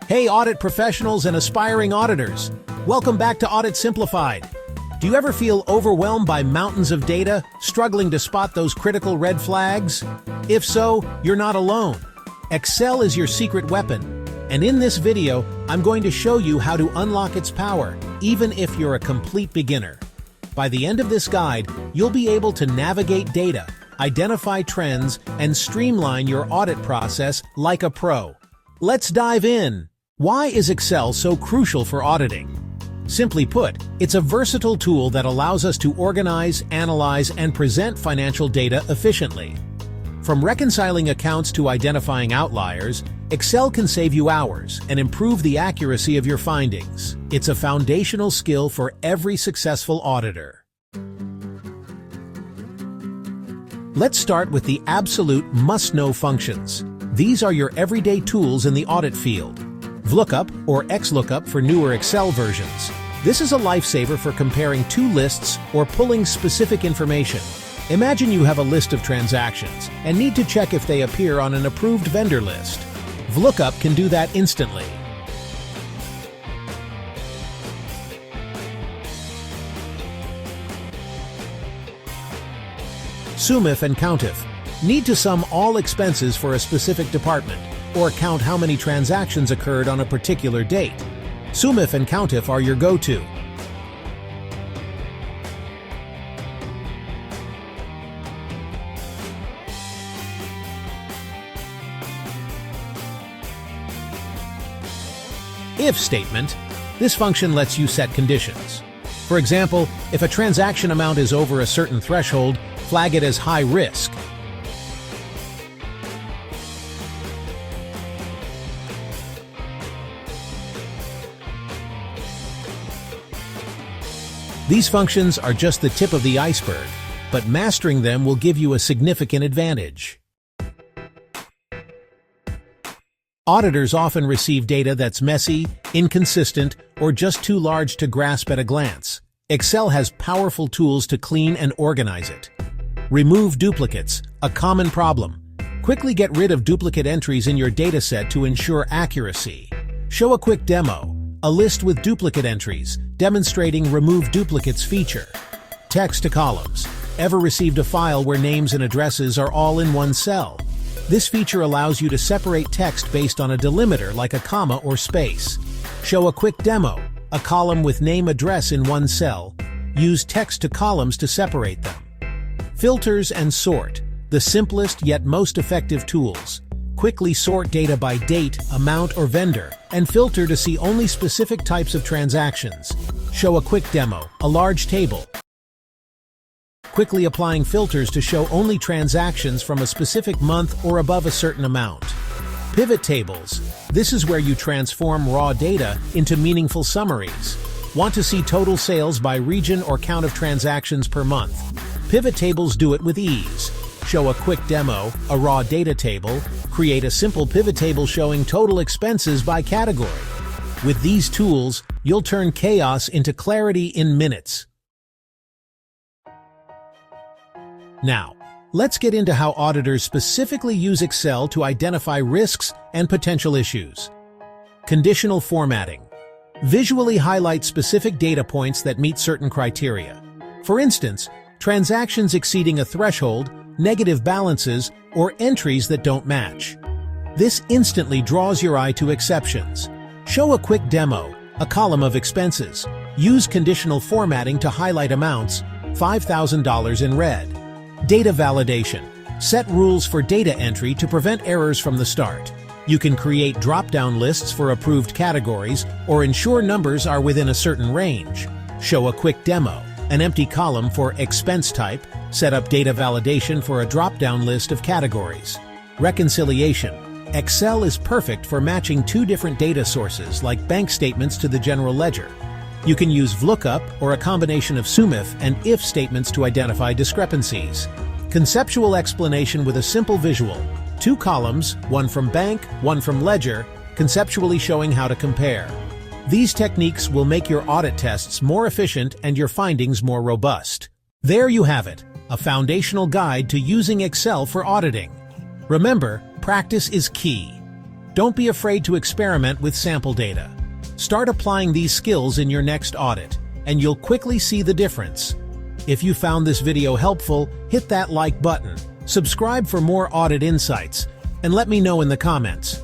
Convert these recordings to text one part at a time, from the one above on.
Hey audit professionals and aspiring auditors, welcome back to Audit Simplified. Do you ever feel overwhelmed by mountains of data, struggling to spot those critical red flags? If so, you're not alone. Excel is your secret weapon, and in this video, I'm going to show you how to unlock its power, even if you're a complete beginner. By the end of this guide, you'll be able to navigate data, identify trends, and streamline your audit process like a pro. Let's dive in. Why is Excel so crucial for auditing? Simply put, it's a versatile tool that allows us to organize, analyze, and present financial data efficiently. From reconciling accounts to identifying outliers, Excel can save you hours and improve the accuracy of your findings. It's a foundational skill for every successful auditor. Let's start with the absolute must-know functions. These are your everyday tools in the audit field. VLOOKUP, or XLOOKUP for newer Excel versions. This is a lifesaver for comparing two lists or pulling specific information. Imagine you have a list of transactions and need to check if they appear on an approved vendor list. VLOOKUP can do that instantly. SUMIF and COUNTIF. Need to sum all expenses for a specific department, or count how many transactions occurred on a particular date. SUMIF and COUNTIF are your go-to. If statement. This function lets you set conditions. For example, if a transaction amount is over a certain threshold, flag it as high risk. These functions are just the tip of the iceberg, but mastering them will give you a significant advantage. Auditors often receive data that's messy, inconsistent, or just too large to grasp at a glance. Excel has powerful tools to clean and organize it. Remove duplicates, a common problem. Quickly get rid of duplicate entries in your dataset to ensure accuracy. Show a quick demo. A list with duplicate entries, demonstrating Remove Duplicates feature. Text to columns. Ever received a file where names and addresses are all in one cell? This feature allows you to separate text based on a delimiter like a comma or space. Show a quick demo. A column with name address in one cell. Use text to columns to separate them. Filters and sort. The simplest yet most effective tools. Quickly sort data by date, amount, or vendor, and filter to see only specific types of transactions. Show a quick demo, a large table. Quickly applying filters to show only transactions from a specific month or above a certain amount. PivotTables. This is where you transform raw data into meaningful summaries. Want to see total sales by region or count of transactions per month? PivotTables do it with ease. Show a quick demo, a raw data table, create a simple pivot table showing total expenses by category. With these tools, you'll turn chaos into clarity in minutes. Now, let's get into how auditors specifically use Excel to identify risks and potential issues. Conditional formatting. Visually highlight specific data points that meet certain criteria. For instance, transactions exceeding a threshold, negative balances, or entries that don't match. This instantly draws your eye to exceptions. Show a quick demo, a column of expenses. Use conditional formatting to highlight amounts, $5,000 in red. Data validation. Set rules for data entry to prevent errors from the start. You can create drop-down lists for approved categories or ensure numbers are within a certain range. Show a quick demo. An empty column for expense type. Set up data validation for a drop-down list of categories. Reconciliation. Excel is perfect for matching two different data sources like bank statements to the general ledger. You can use VLOOKUP or a combination of SUMIF and IF statements to identify discrepancies. Conceptual explanation with a simple visual. Two columns, one from bank, one from ledger, conceptually showing how to compare. These techniques will make your audit tests more efficient and your findings more robust. There you have it, a foundational guide to using Excel for auditing. Remember, practice is key. Don't be afraid to experiment with sample data. Start applying these skills in your next audit, and you'll quickly see the difference. If you found this video helpful, hit that like button, subscribe for more audit insights, and let me know in the comments.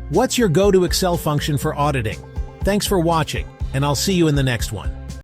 What's your go-to Excel function for auditing? Thanks for watching, and I'll see you in the next one.